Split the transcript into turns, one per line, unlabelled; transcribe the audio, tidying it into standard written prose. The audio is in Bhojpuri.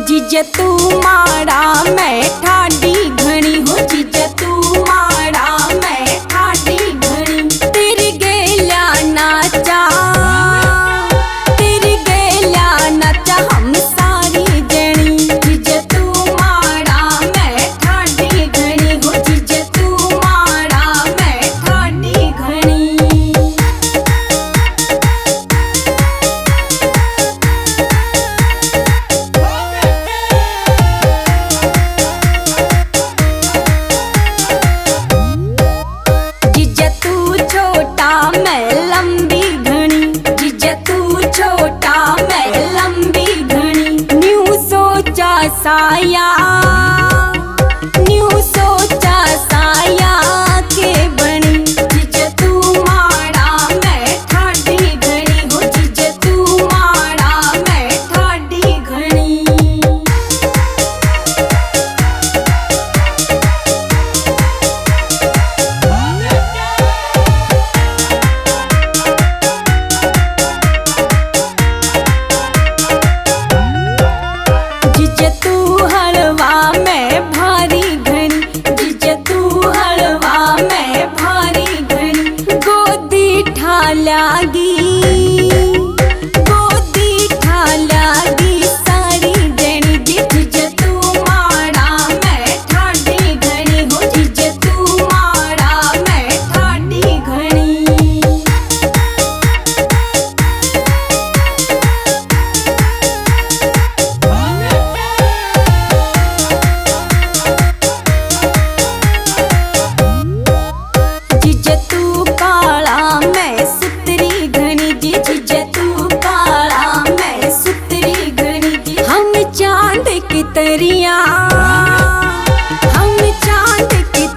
जीजे तू माड़ा मैं ठाडी घणी हो, जीजे तू माड़ा मैं ठाडी घणी। तेरी गेल्या नाचा, तेरी गेल्या नाचा हम सारी जणी। जीजे तू माड़ा मैं ठाडी घणी हो, जीजे तू माड़ा मैं ठाडी घणी। साया न्यू सोचा साया के बनी। जीजे तू माड़ा मैं ठाडी घणी हो, जीजे तू माड़ा मैं ठाडी घणी। जीजे तू हलवा मैं भारी घनी, जीजे तू हलवा मैं भारी घनी। गोदी ठाल्यागी, गोदी ठाल्यागी सारी जणी। जीजे तू माड़ा मैं ठाडी घणी हो, जीजे तू माड़ा मैं ठाडी घणी। जीजे तू काला मैं सुतरी घनी जी, जीजे तू काला मैं सुतरी घनी जी। हम चांद की तरिया, हम चांद की